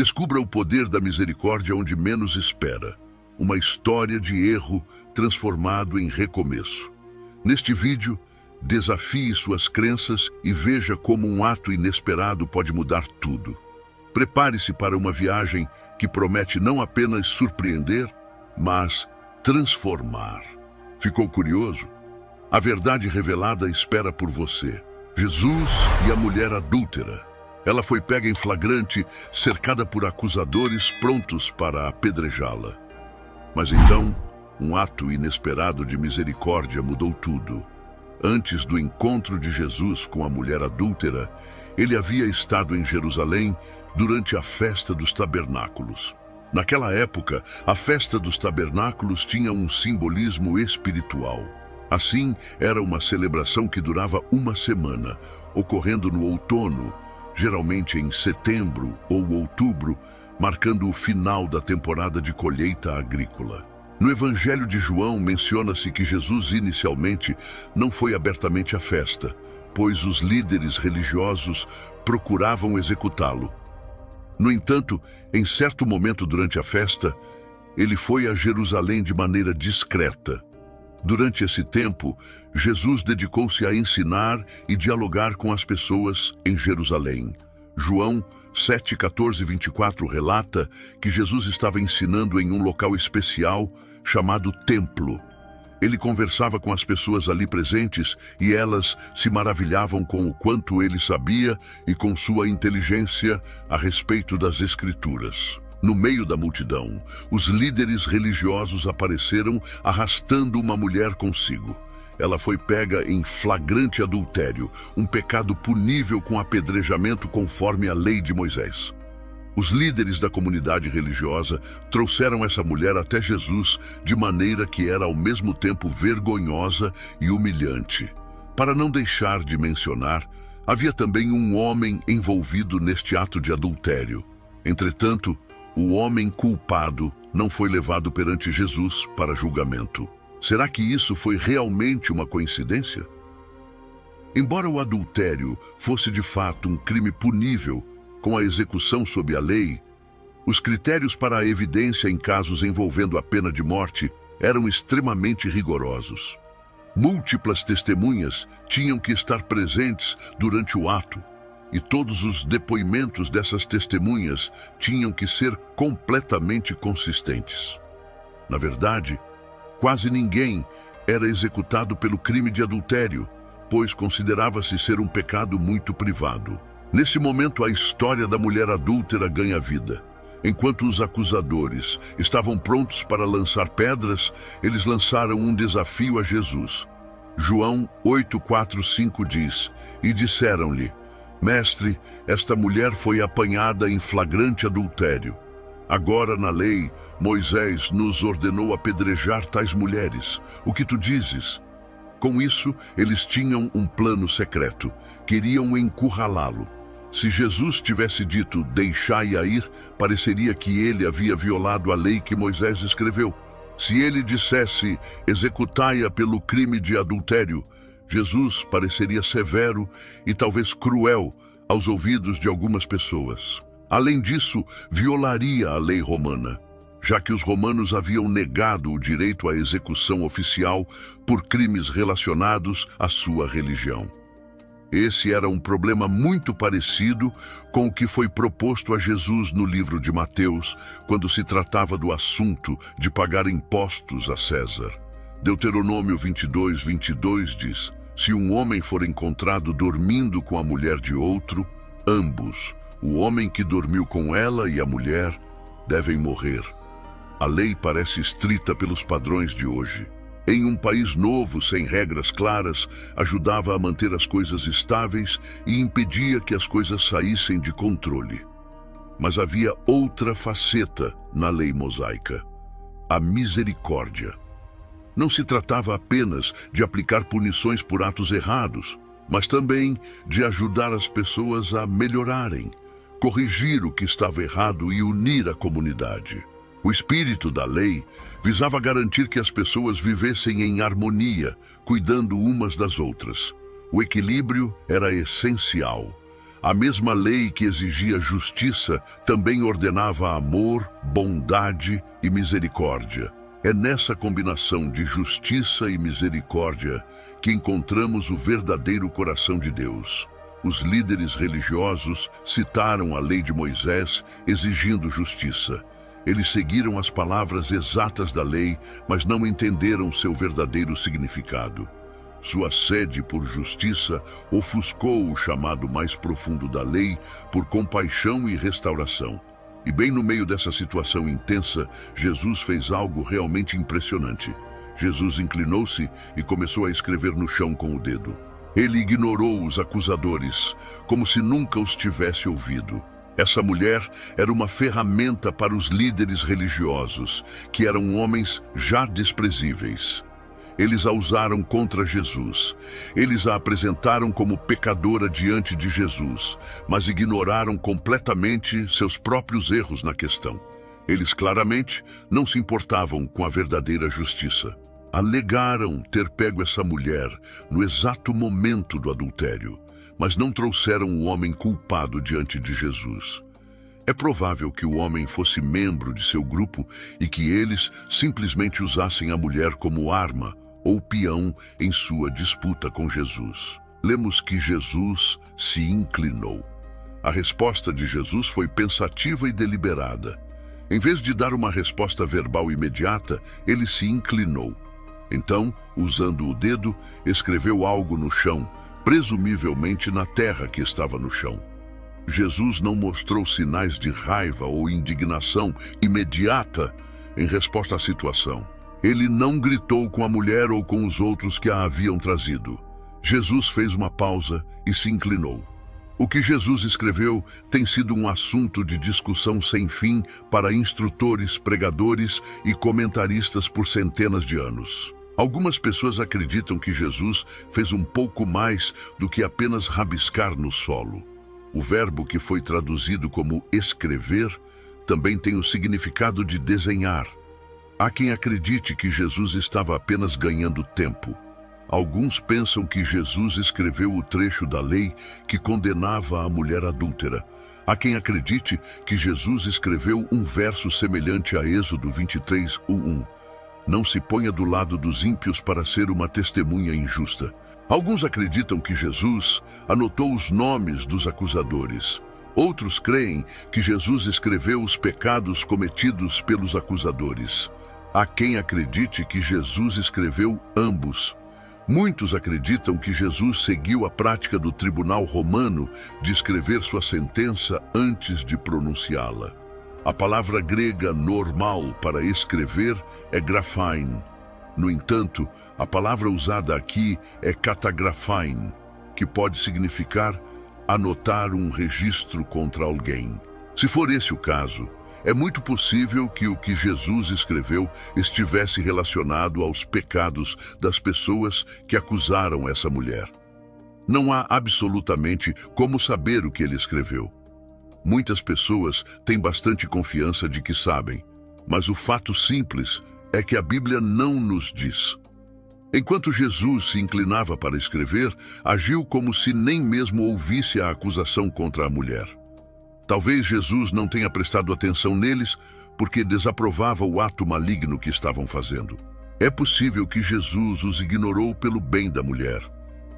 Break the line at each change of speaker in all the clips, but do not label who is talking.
Descubra o poder da misericórdia onde menos espera. Uma história de erro transformado em recomeço. Neste vídeo, desafie suas crenças e veja como um ato inesperado pode mudar tudo. Prepare-se para uma viagem que promete não apenas surpreender, mas transformar. Ficou curioso? A verdade revelada espera por você. Jesus e a mulher adúltera. Ela foi pega em flagrante, cercada por acusadores prontos para apedrejá-la. Mas então, um ato inesperado de misericórdia mudou tudo. Antes do encontro de Jesus com a mulher adúltera, ele havia estado em Jerusalém durante a festa dos tabernáculos. Naquela época, a festa dos tabernáculos tinha um simbolismo espiritual. Assim, era uma celebração que durava uma semana, ocorrendo no outono, geralmente em setembro ou outubro, marcando o final da temporada de colheita agrícola. No Evangelho de João menciona-se que Jesus inicialmente não foi abertamente à festa, pois os líderes religiosos procuravam executá-lo. No entanto, em certo momento durante a festa, ele foi a Jerusalém de maneira discreta. Durante esse tempo, Jesus dedicou-se a ensinar e dialogar com as pessoas em Jerusalém. João 7:14-24 relata que Jesus estava ensinando em um local especial chamado Templo. Ele conversava com as pessoas ali presentes e elas se maravilhavam com o quanto ele sabia e com sua inteligência a respeito das Escrituras. No meio da multidão, os líderes religiosos apareceram arrastando uma mulher consigo. Ela foi pega em flagrante adultério, um pecado punível com apedrejamento conforme a lei de Moisés. Os líderes da comunidade religiosa trouxeram essa mulher até Jesus de maneira que era ao mesmo tempo vergonhosa e humilhante. Para não deixar de mencionar, havia também um homem envolvido neste ato de adultério. Entretanto, o homem culpado não foi levado perante Jesus para julgamento. Será que isso foi realmente uma coincidência? Embora o adultério fosse de fato um crime punível, com a execução sob a lei, os critérios para a evidência em casos envolvendo a pena de morte eram extremamente rigorosos. Múltiplas testemunhas tinham que estar presentes durante o ato, e todos os depoimentos dessas testemunhas tinham que ser completamente consistentes. Na verdade, quase ninguém era executado pelo crime de adultério, pois considerava-se ser um pecado muito privado. Nesse momento, a história da mulher adúltera ganha vida. Enquanto os acusadores estavam prontos para lançar pedras, eles lançaram um desafio a Jesus. João 8:4-5 diz: "E disseram-lhe: Mestre, esta mulher foi apanhada em flagrante adultério. Agora, na lei, Moisés nos ordenou apedrejar tais mulheres. O que tu dizes?" Com isso, eles tinham um plano secreto. Queriam encurralá-lo. Se Jesus tivesse dito, "Deixai-a ir", pareceria que ele havia violado a lei que Moisés escreveu. Se ele dissesse, "Executai-a pelo crime de adultério", Jesus pareceria severo e talvez cruel aos ouvidos de algumas pessoas. Além disso, violaria a lei romana, já que os romanos haviam negado o direito à execução oficial por crimes relacionados à sua religião. Esse era um problema muito parecido com o que foi proposto a Jesus no livro de Mateus, quando se tratava do assunto de pagar impostos a César. Deuteronômio 22:22 diz: "Se um homem for encontrado dormindo com a mulher de outro, ambos, o homem que dormiu com ela e a mulher, devem morrer." A lei parece estrita pelos padrões de hoje. Em um país novo, sem regras claras, ajudava a manter as coisas estáveis e impedia que as coisas saíssem de controle. Mas havia outra faceta na lei mosaica: a misericórdia. Não se tratava apenas de aplicar punições por atos errados, mas também de ajudar as pessoas a melhorarem, corrigir o que estava errado e unir a comunidade. O espírito da lei visava garantir que as pessoas vivessem em harmonia, cuidando umas das outras. O equilíbrio era essencial. A mesma lei que exigia justiça também ordenava amor, bondade e misericórdia. É nessa combinação de justiça e misericórdia que encontramos o verdadeiro coração de Deus. Os líderes religiosos citaram a lei de Moisés exigindo justiça. Eles seguiram as palavras exatas da lei, mas não entenderam seu verdadeiro significado. Sua sede por justiça ofuscou o chamado mais profundo da lei por compaixão e restauração. E bem no meio dessa situação intensa, Jesus fez algo realmente impressionante. Jesus inclinou-se e começou a escrever no chão com o dedo. Ele ignorou os acusadores, como se nunca os tivesse ouvido. Essa mulher era uma ferramenta para os líderes religiosos, que eram homens já desprezíveis. Eles a usaram contra Jesus. Eles a apresentaram como pecadora diante de Jesus, mas ignoraram completamente seus próprios erros na questão. Eles claramente não se importavam com a verdadeira justiça. Alegaram ter pego essa mulher no exato momento do adultério, mas não trouxeram o homem culpado diante de Jesus. É provável que o homem fosse membro de seu grupo e que eles simplesmente usassem a mulher como arma ou peão em sua disputa com Jesus. Lemos que Jesus se inclinou. A resposta de Jesus foi pensativa e deliberada. Em vez de dar uma resposta verbal imediata, ele se inclinou. Então, usando o dedo, escreveu algo no chão, presumivelmente na terra que estava no chão. Jesus não mostrou sinais de raiva ou indignação imediata em resposta à situação. Ele não gritou com a mulher ou com os outros que a haviam trazido. Jesus fez uma pausa e se inclinou. O que Jesus escreveu tem sido um assunto de discussão sem fim para instrutores, pregadores e comentaristas por centenas de anos. Algumas pessoas acreditam que Jesus fez um pouco mais do que apenas rabiscar no solo. O verbo que foi traduzido como escrever também tem o significado de desenhar. Há quem acredite que Jesus estava apenas ganhando tempo. Alguns pensam que Jesus escreveu o trecho da lei que condenava a mulher adúltera. Há quem acredite que Jesus escreveu um verso semelhante a Êxodo 23:1. Não se ponha do lado dos ímpios para ser uma testemunha injusta. Alguns acreditam que Jesus anotou os nomes dos acusadores. Outros creem que Jesus escreveu os pecados cometidos pelos acusadores. Há quem acredite que Jesus escreveu ambos. Muitos acreditam que Jesus seguiu a prática do tribunal romano de escrever sua sentença antes de pronunciá-la. A palavra grega normal para escrever é graphein. No entanto, a palavra usada aqui é katagraphein, que pode significar anotar um registro contra alguém. Se for esse o caso, é muito possível que o que Jesus escreveu estivesse relacionado aos pecados das pessoas que acusaram essa mulher. Não há absolutamente como saber o que ele escreveu. Muitas pessoas têm bastante confiança de que sabem, mas o fato simples é que a Bíblia não nos diz. Enquanto Jesus se inclinava para escrever, agiu como se nem mesmo ouvisse a acusação contra a mulher. Talvez Jesus não tenha prestado atenção neles porque desaprovava o ato maligno que estavam fazendo. É possível que Jesus os ignorou pelo bem da mulher.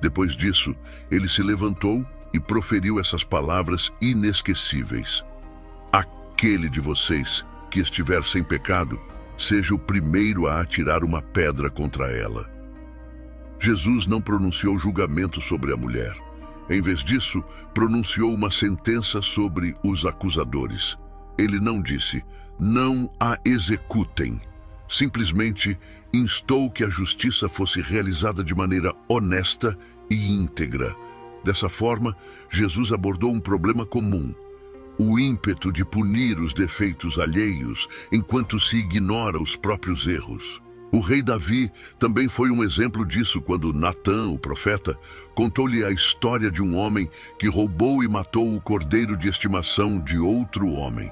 Depois disso, ele se levantou e proferiu essas palavras inesquecíveis. Aquele de vocês que estiver sem pecado, seja o primeiro a atirar uma pedra contra ela. Jesus não pronunciou julgamento sobre a mulher. Em vez disso, pronunciou uma sentença sobre os acusadores. Ele não disse, não a executem. Simplesmente instou que a justiça fosse realizada de maneira honesta e íntegra. Dessa forma, Jesus abordou um problema comum: o ímpeto de punir os defeitos alheios enquanto se ignora os próprios erros. O rei Davi também foi um exemplo disso quando Natã, o profeta, contou-lhe a história de um homem que roubou e matou o cordeiro de estimação de outro homem.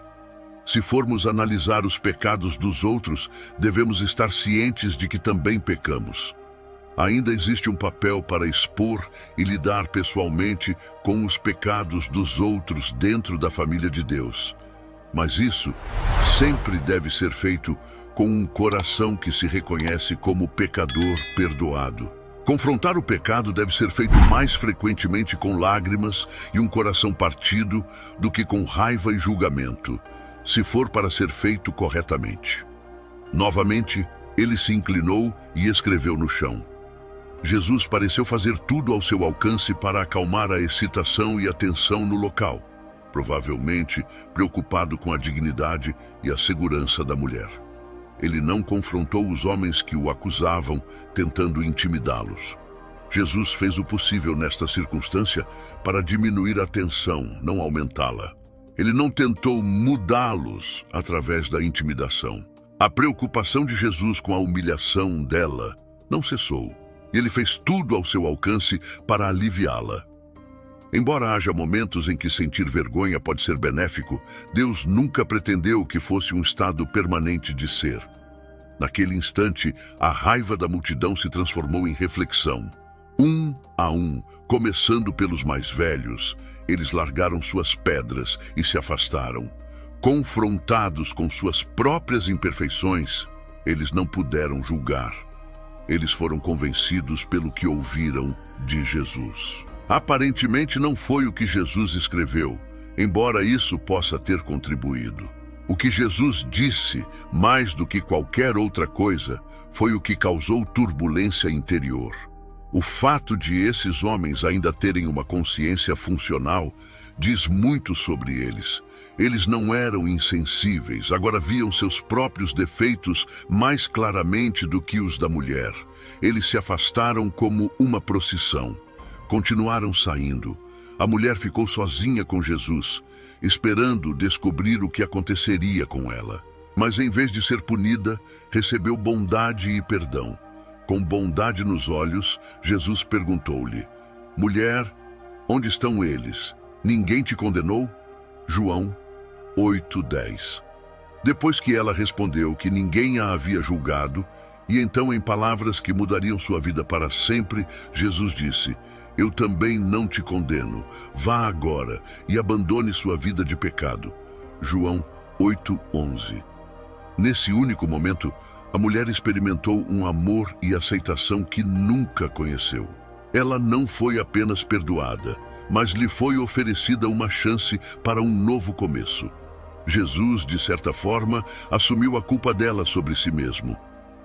Se formos analisar os pecados dos outros, devemos estar cientes de que também pecamos. Ainda existe um papel para expor e lidar pessoalmente com os pecados dos outros dentro da família de Deus. Mas isso sempre deve ser feito com um coração que se reconhece como pecador perdoado. Confrontar o pecado deve ser feito mais frequentemente com lágrimas e um coração partido do que com raiva e julgamento, se for para ser feito corretamente. Novamente, ele se inclinou e escreveu no chão. Jesus pareceu fazer tudo ao seu alcance para acalmar a excitação e a tensão no local, provavelmente preocupado com a dignidade e a segurança da mulher. Ele não confrontou os homens que o acusavam, tentando intimidá-los. Jesus fez o possível nesta circunstância para diminuir a tensão, não aumentá-la. Ele não tentou mudá-los através da intimidação. A preocupação de Jesus com a humilhação dela não cessou. Ele fez tudo ao seu alcance para aliviá-la. Embora haja momentos em que sentir vergonha pode ser benéfico, Deus nunca pretendeu que fosse um estado permanente de ser. Naquele instante, a raiva da multidão se transformou em reflexão. Um a um, começando pelos mais velhos, eles largaram suas pedras e se afastaram. Confrontados com suas próprias imperfeições, eles não puderam julgar. Eles foram convencidos pelo que ouviram de Jesus. Aparentemente não foi o que Jesus escreveu, embora isso possa ter contribuído. O que Jesus disse, mais do que qualquer outra coisa, foi o que causou turbulência interior. O fato de esses homens ainda terem uma consciência funcional diz muito sobre eles. Eles não eram insensíveis, agora viam seus próprios defeitos mais claramente do que os da mulher. Eles se afastaram como uma procissão. Continuaram saindo. A mulher ficou sozinha com Jesus, esperando descobrir o que aconteceria com ela. Mas em vez de ser punida, recebeu bondade e perdão. Com bondade nos olhos, Jesus perguntou-lhe: Mulher, onde estão eles? Ninguém te condenou? João 8:10. Depois que ela respondeu que ninguém a havia julgado, e então em palavras que mudariam sua vida para sempre, Jesus disse: Eu também não te condeno. Vá agora e abandone sua vida de pecado. João 8:11. Nesse único momento, a mulher experimentou um amor e aceitação que nunca conheceu. Ela não foi apenas perdoada, mas lhe foi oferecida uma chance para um novo começo. Jesus, de certa forma, assumiu a culpa dela sobre si mesmo.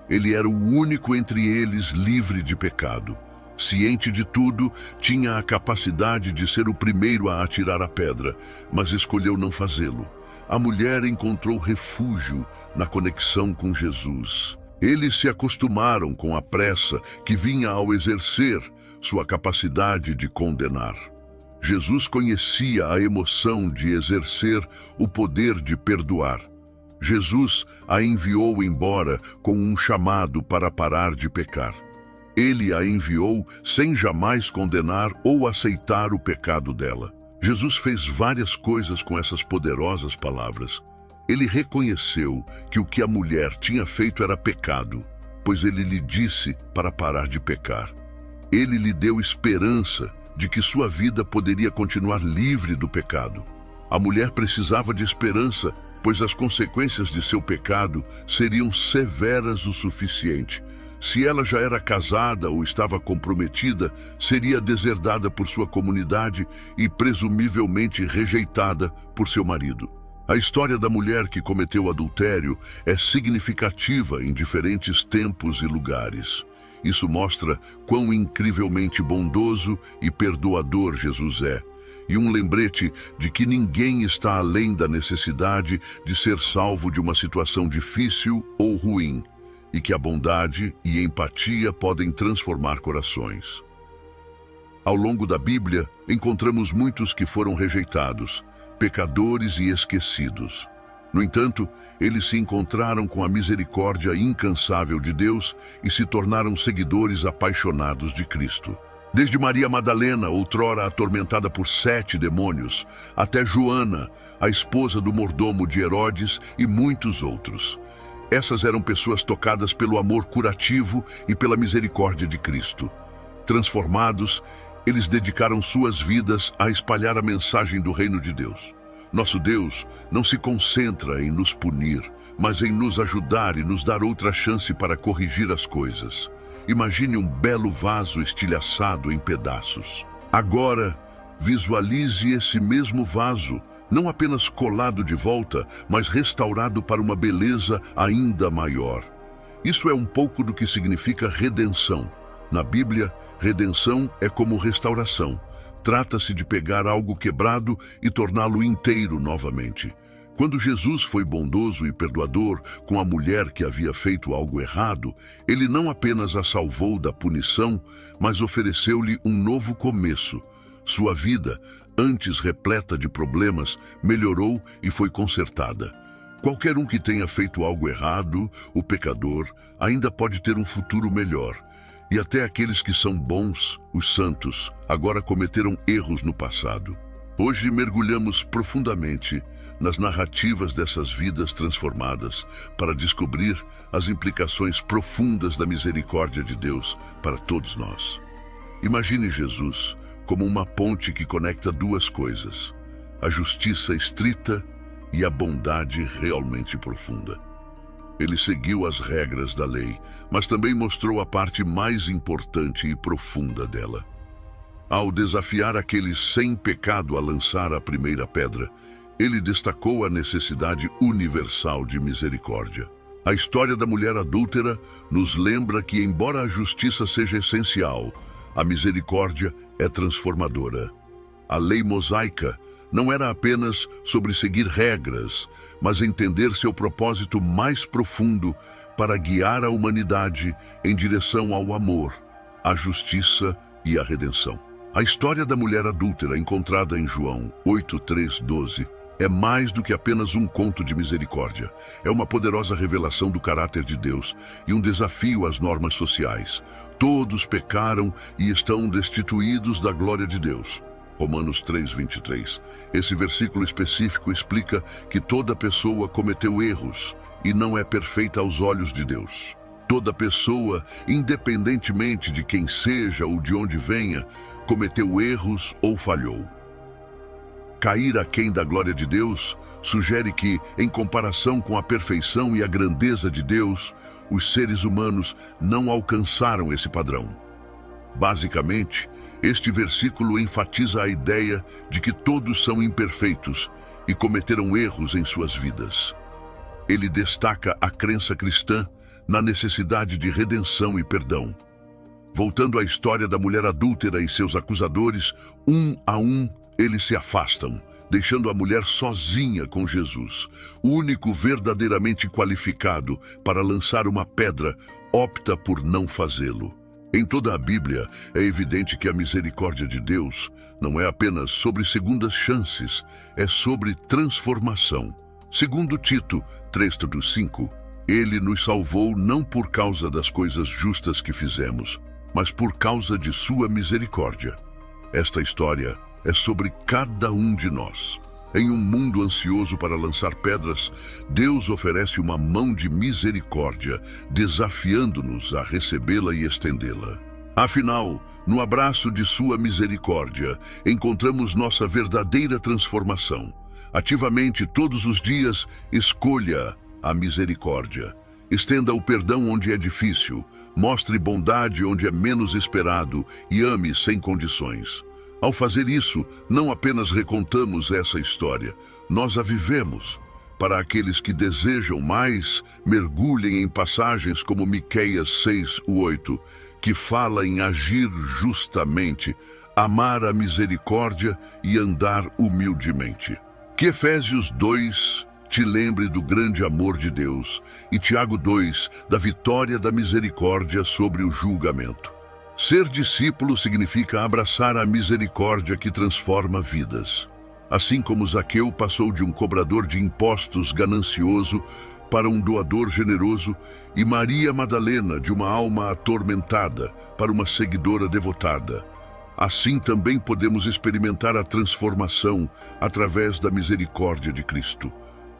Ele era o único entre eles livre de pecado. Ciente de tudo, tinha a capacidade de ser o primeiro a atirar a pedra, mas escolheu não fazê-lo. A mulher encontrou refúgio na conexão com Jesus. Eles se acostumaram com a pressa que vinha ao exercer sua capacidade de condenar. Jesus conhecia a emoção de exercer o poder de perdoar. Jesus a enviou embora com um chamado para parar de pecar. Ele a enviou sem jamais condenar ou aceitar o pecado dela. Jesus fez várias coisas com essas poderosas palavras. Ele reconheceu que o que a mulher tinha feito era pecado, pois ele lhe disse para parar de pecar. Ele lhe deu esperança de que sua vida poderia continuar livre do pecado. A mulher precisava de esperança, pois as consequências de seu pecado seriam severas o suficiente. Se ela já era casada ou estava comprometida, seria deserdada por sua comunidade e presumivelmente rejeitada por seu marido. A história da mulher que cometeu adultério é significativa em diferentes tempos e lugares. Isso mostra quão incrivelmente bondoso e perdoador Jesus é, e um lembrete de que ninguém está além da necessidade de ser salvo de uma situação difícil ou ruim, e que a bondade e empatia podem transformar corações. Ao longo da Bíblia, encontramos muitos que foram rejeitados, pecadores e esquecidos. No entanto, eles se encontraram com a misericórdia incansável de Deus e se tornaram seguidores apaixonados de Cristo. Desde Maria Madalena, outrora atormentada por 7 demônios, até Joana, a esposa do mordomo de Herodes, e muitos outros. Essas eram pessoas tocadas pelo amor curativo e pela misericórdia de Cristo. Transformados, eles dedicaram suas vidas a espalhar a mensagem do reino de Deus. Nosso Deus não se concentra em nos punir, mas em nos ajudar e nos dar outra chance para corrigir as coisas. Imagine um belo vaso estilhaçado em pedaços. Agora, visualize esse mesmo vaso, não apenas colado de volta, mas restaurado para uma beleza ainda maior. Isso é um pouco do que significa redenção. Na Bíblia, redenção é como restauração. Trata-se de pegar algo quebrado e torná-lo inteiro novamente. Quando Jesus foi bondoso e perdoador com a mulher que havia feito algo errado, ele não apenas a salvou da punição, mas ofereceu-lhe um novo começo. Sua vida, antes repleta de problemas, melhorou e foi consertada. Qualquer um que tenha feito algo errado, o pecador, ainda pode ter um futuro melhor. E até aqueles que são bons, os santos, agora cometeram erros no passado. Hoje mergulhamos profundamente nas narrativas dessas vidas transformadas para descobrir as implicações profundas da misericórdia de Deus para todos nós. Imagine Jesus como uma ponte que conecta duas coisas: a justiça estrita e a bondade realmente profunda. Ele seguiu as regras da lei, mas também mostrou a parte mais importante e profunda dela. Ao desafiar aqueles sem pecado a lançar a primeira pedra, ele destacou a necessidade universal de misericórdia. A história da mulher adúltera nos lembra que, embora a justiça seja essencial, a misericórdia é transformadora. A lei mosaica não era apenas sobre seguir regras, mas entender seu propósito mais profundo para guiar a humanidade em direção ao amor, à justiça e à redenção. A história da mulher adúltera encontrada em João 8:3-12 é mais do que apenas um conto de misericórdia. É uma poderosa revelação do caráter de Deus e um desafio às normas sociais. Todos pecaram e estão destituídos da glória de Deus. Romanos 3:23. Esse versículo específico explica que toda pessoa cometeu erros e não é perfeita aos olhos de Deus. Toda pessoa, independentemente de quem seja ou de onde venha, cometeu erros ou falhou. Cair aquém da glória de Deus sugere que, em comparação com a perfeição e a grandeza de Deus, os seres humanos não alcançaram esse padrão. Basicamente, este versículo enfatiza a ideia de que todos são imperfeitos e cometeram erros em suas vidas. Ele destaca a crença cristã na necessidade de redenção e perdão. Voltando à história da mulher adúltera e seus acusadores, um a um eles se afastam, deixando a mulher sozinha com Jesus. O único verdadeiramente qualificado para lançar uma pedra opta por não fazê-lo. Em toda a Bíblia, é evidente que a misericórdia de Deus não é apenas sobre segundas chances, é sobre transformação. Segundo Tito 3:5, ele nos salvou não por causa das coisas justas que fizemos, mas por causa de sua misericórdia. Esta história é sobre cada um de nós. Em um mundo ansioso para lançar pedras, Deus oferece uma mão de misericórdia, desafiando-nos a recebê-la e estendê-la. Afinal, no abraço de sua misericórdia, encontramos nossa verdadeira transformação. Ativamente, todos os dias, escolha a misericórdia. Estenda o perdão onde é difícil, mostre bondade onde é menos esperado e ame sem condições. Ao fazer isso, não apenas recontamos essa história, nós a vivemos. Para aqueles que desejam mais, mergulhem em passagens como Miqueias 6:8, que fala em agir justamente, amar a misericórdia e andar humildemente. Que Efésios 2 te lembre do grande amor de Deus e Tiago 2 da vitória da misericórdia sobre o julgamento. Ser discípulo significa abraçar a misericórdia que transforma vidas. Assim como Zaqueu passou de um cobrador de impostos ganancioso para um doador generoso, e Maria Madalena de uma alma atormentada para uma seguidora devotada, assim também podemos experimentar a transformação através da misericórdia de Cristo.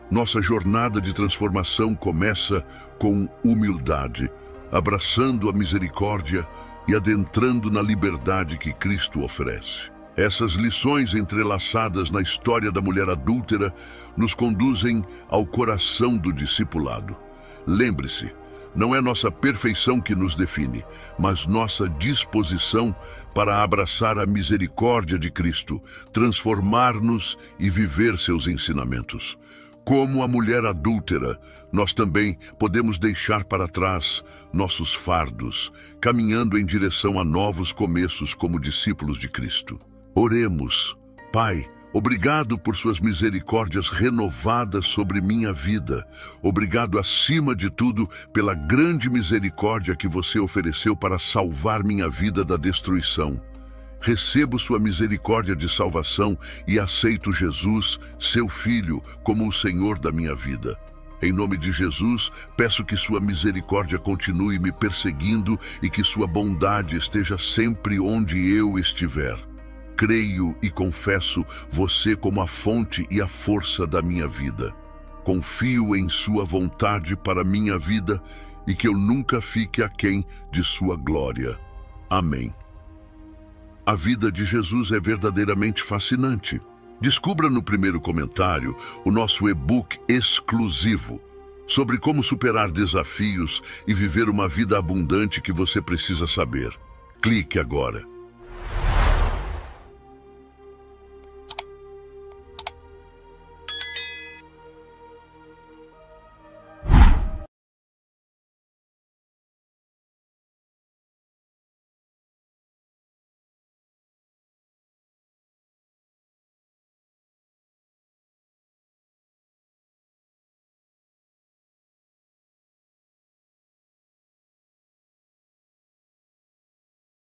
Nossa jornada de transformação começa com humildade, abraçando a misericórdia e adentrando na liberdade que Cristo oferece. Essas lições entrelaçadas na história da mulher adúltera nos conduzem ao coração do discipulado. Lembre-se, não é nossa perfeição que nos define, mas nossa disposição para abraçar a misericórdia de Cristo, transformar-nos e viver seus ensinamentos. Como a mulher adúltera, nós também podemos deixar para trás nossos fardos, caminhando em direção a novos começos como discípulos de Cristo. Oremos. Pai, obrigado por suas misericórdias renovadas sobre minha vida. Obrigado, acima de tudo, pela grande misericórdia que você ofereceu para salvar minha vida da destruição. Recebo sua misericórdia de salvação e aceito Jesus, seu Filho, como o Senhor da minha vida. Em nome de Jesus, peço que sua misericórdia continue me perseguindo e que sua bondade esteja sempre onde eu estiver. Creio e confesso você como a fonte e a força da minha vida. Confio em sua vontade para minha vida e que eu nunca fique aquém de sua glória. Amém. A vida de Jesus é verdadeiramente fascinante. Descubra no primeiro comentário o nosso e-book exclusivo sobre como superar desafios e viver uma vida abundante que você precisa saber. Clique agora.